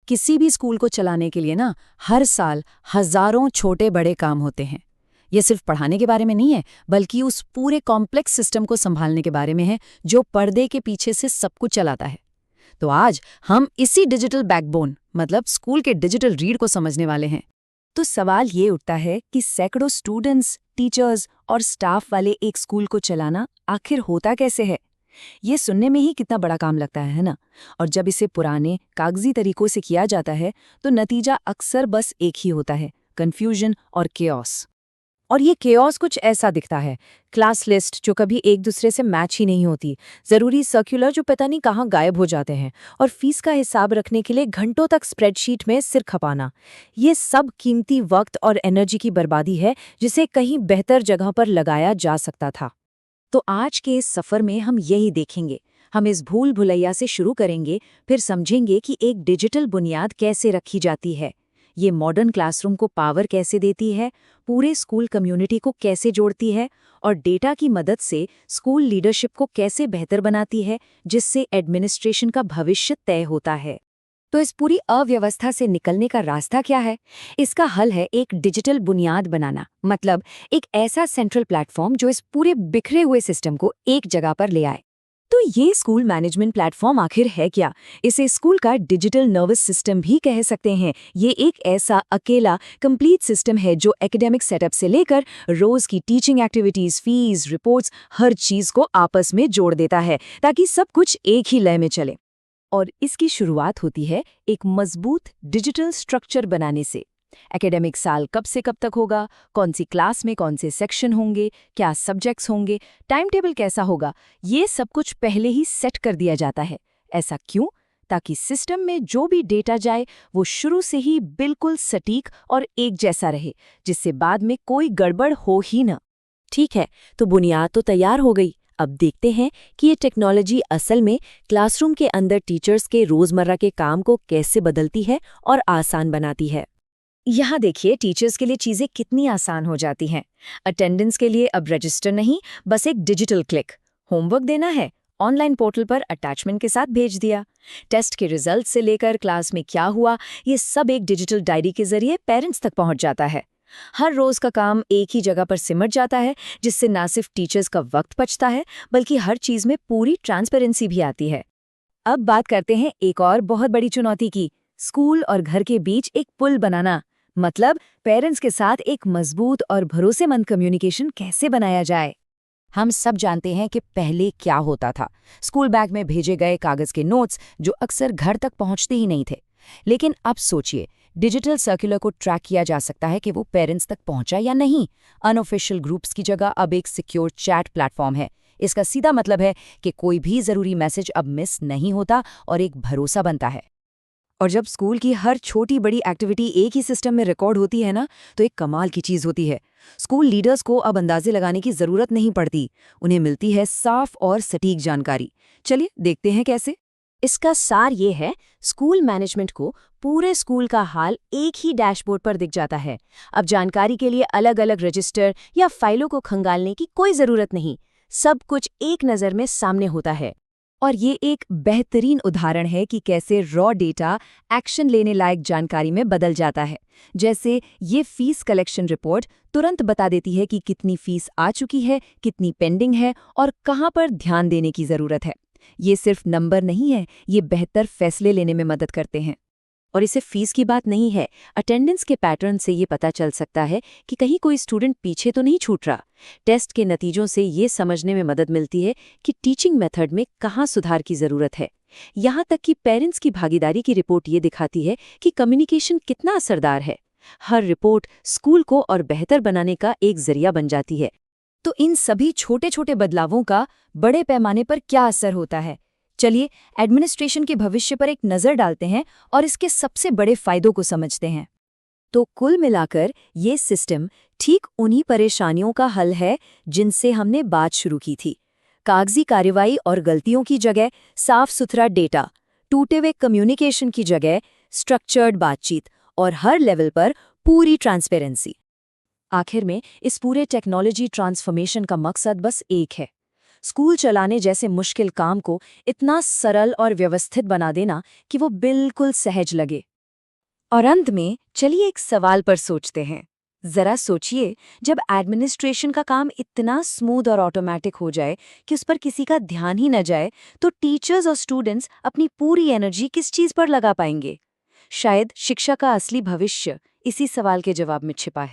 किसी भी स्कूल को चलाने के लिए ना हर साल हजारों छोटे बड़े काम होते हैं। ये सिर्फ पढ़ाने के बारे में नहीं है, बल्कि उस पूरे कॉम्प्लेक्स सिस्टम को संभालने के बारे में है जो पर्दे के पीछे से सब कुछ चलाता है। तो आज हम इसी डिजिटल बैकबोन मतलब स्कूल के डिजिटल रीढ़ को समझने वाले हैं। तो सवाल ये उठता है कि सैकड़ों स्टूडेंट्स, टीचर्स और स्टाफ वाले एक स्कूल को चलाना आखिर होता कैसे है। ये सुनने में ही कितना बड़ा काम लगता है ना। और जब इसे पुराने कागजी तरीकों से किया जाता है तो नतीजा अक्सर बस एक ही होता है, कंफ्यूजन और केओस। और ये केओस कुछ ऐसा दिखता है। क्लास लिस्ट जो कभी एक दूसरे से मैच ही नहीं होती, ज़रूरी सर्कुलर जो पता नहीं कहाँ गायब हो जाते हैं, और फीस का हिसाब रखने के लिए घंटों तक स्प्रेडशीट में सिर खपाना। ये सब कीमती वक्त और एनर्जी की बर्बादी है जिसे कहीं बेहतर जगह पर लगाया जा सकता था। तो आज के इस सफ़र में हम यही देखेंगे। हम इस भूल भुलैया से शुरू करेंगे, फिर समझेंगे कि एक डिजिटल बुनियाद कैसे रखी जाती है, ये मॉडर्न क्लासरूम को पावर कैसे देती है, पूरे स्कूल कम्युनिटी को कैसे जोड़ती है, और डेटा की मदद से स्कूल लीडरशिप को कैसे बेहतर बनाती है, जिससे एडमिनिस्ट्रेशन का भविष्य तय होता है। तो इस पूरी अव्यवस्था से निकलने का रास्ता क्या है? इसका हल है एक डिजिटल बुनियाद बनाना, मतलब एक ऐसा सेंट्रल प्लेटफॉर्म जो इस पूरे बिखरे हुए सिस्टम को एक जगह पर ले आए। तो ये स्कूल मैनेजमेंट प्लेटफॉर्म आखिर है क्या? इसे स्कूल का डिजिटल नर्वस सिस्टम भी कह सकते हैं। ये एक ऐसा अकेला कंप्लीट सिस्टम है जो एकेडमिक सेटअप से लेकर रोज की टीचिंग एक्टिविटीज, फीस, रिपोर्ट्स, हर चीज को आपस में जोड़ देता है ताकि सब कुछ एक ही लय में चले। और इसकी शुरुआत होती है एक मजबूत डिजिटल स्ट्रक्चर बनाने से। एकेडमिक साल कब से कब तक होगा, कौन सी क्लास में कौन से सेक्शन होंगे, क्या सब्जेक्ट्स होंगे, टाइम टेबल कैसा होगा, ये सब कुछ पहले ही सेट कर दिया जाता है। ऐसा क्यों? ताकि सिस्टम में जो भी डेटा जाए वो शुरू से ही बिल्कुल सटीक और एक जैसा रहे, जिससे बाद में कोई गड़बड़ हो ही न। ठीक है, तो बुनियाद तो तैयार हो गई। अब देखते हैं कि ये टेक्नोलॉजी असल में क्लासरूम के अंदर टीचर्स के रोजमर्रा के काम को कैसे बदलती है और आसान बनाती है। यहाँ देखिए टीचर्स के लिए चीज़ें कितनी आसान हो जाती हैं। अटेंडेंस के लिए अब रजिस्टर नहीं, बस एक डिजिटल क्लिक। होमवर्क देना है, ऑनलाइन पोर्टल पर अटैचमेंट के साथ भेज दिया। टेस्ट के रिजल्ट से लेकर क्लास में क्या हुआ, ये सब एक डिजिटल डायरी के जरिए पेरेंट्स तक पहुँच जाता है। हर रोज का काम एक ही जगह पर सिमट जाता है, जिससे ना सिर्फ टीचर्स का वक्त बचता है बल्कि हर चीज में पूरी ट्रांसपेरेंसी भी आती है। अब बात करते हैं एक और बहुत बड़ी चुनौती की, स्कूल और घर के बीच एक पुल बनाना। मतलब पेरेंट्स के साथ एक मजबूत और भरोसेमंद कम्युनिकेशन कैसे बनाया जाए। हम सब जानते हैं कि पहले क्या होता था। स्कूल बैग में भेजे गए कागज के नोट्स जो अक्सर घर तक पहुंचते ही नहीं थे। लेकिन अब सोचिए, डिजिटल सर्कुलर को ट्रैक किया जा सकता है कि वो पेरेंट्स तक पहुंचा या नहीं। अनऑफिशियल ग्रुप्स की जगह अब एक सिक्योर चैट प्लेटफॉर्म है। इसका सीधा मतलब है कि कोई भी ज़रूरी मैसेज अब मिस नहीं होता और एक भरोसा बनता है। और जब स्कूल की हर छोटी बड़ी एक्टिविटी एक ही सिस्टम में रिकॉर्ड होती है ना, तो एक कमाल की चीज़ होती है। स्कूल लीडर्स को अब अंदाजे लगाने की ज़रूरत नहीं पड़ती, उन्हें मिलती है साफ और सटीक जानकारी। चलिए देखते हैं कैसे। इसका सार ये है, स्कूल मैनेजमेंट को पूरे स्कूल का हाल एक ही डैशबोर्ड पर दिख जाता है। अब जानकारी के लिए अलग अलग रजिस्टर या फाइलों को खंगालने की कोई ज़रूरत नहीं, सब कुछ एक नज़र में सामने होता है। और ये एक बेहतरीन उदाहरण है कि कैसे रॉ डेटा एक्शन लेने लायक जानकारी में बदल जाता है। जैसे ये फीस कलेक्शन रिपोर्ट तुरंत बता देती है कि कितनी फीस आ चुकी है, कितनी पेंडिंग है और कहाँ पर ध्यान देने की ज़रूरत है। ये सिर्फ नंबर नहीं है, ये बेहतर फैसले लेने में मदद करते हैं। और इसे फीस की बात नहीं है, अटेंडेंस के पैटर्न से ये पता चल सकता है कि कहीं कोई स्टूडेंट पीछे तो नहीं छूट रहा। टेस्ट के नतीजों से ये समझने में मदद मिलती है कि टीचिंग मेथड में कहाँ सुधार की ज़रूरत है। यहाँ तक कि पेरेंट्स की भागीदारी की रिपोर्ट ये दिखाती है कि कम्युनिकेशन कितना असरदार है। हर रिपोर्ट स्कूल को और बेहतर बनाने का एक जरिया बन जाती है। तो इन सभी छोटे छोटे बदलावों का बड़े पैमाने पर क्या असर होता है? चलिए एडमिनिस्ट्रेशन के भविष्य पर एक नज़र डालते हैं और इसके सबसे बड़े फायदों को समझते हैं। तो कुल मिलाकर ये सिस्टम ठीक उन्हीं परेशानियों का हल है जिनसे हमने बात शुरू की थी। कागजी कार्रवाई और गलतियों की जगह साफ सुथरा डेटा, टूटे हुए कम्युनिकेशन की जगह स्ट्रक्चर्ड बातचीत और हर लेवल पर पूरी ट्रांसपेरेंसी। आखिर में इस पूरे टेक्नोलॉजी ट्रांसफॉर्मेशन का मकसद बस एक है, स्कूल चलाने जैसे मुश्किल काम को इतना सरल और व्यवस्थित बना देना कि वो बिल्कुल सहज लगे। और अंत में चलिए एक सवाल पर सोचते हैं। जरा सोचिए, जब एडमिनिस्ट्रेशन का काम इतना स्मूथ और ऑटोमेटिक हो जाए कि उस पर किसी का ध्यान ही न जाए, तो टीचर्स और स्टूडेंट्स अपनी पूरी एनर्जी किस चीज पर लगा पाएंगे? शायद शिक्षा का असली भविष्य इसी सवाल के जवाब में छिपा है।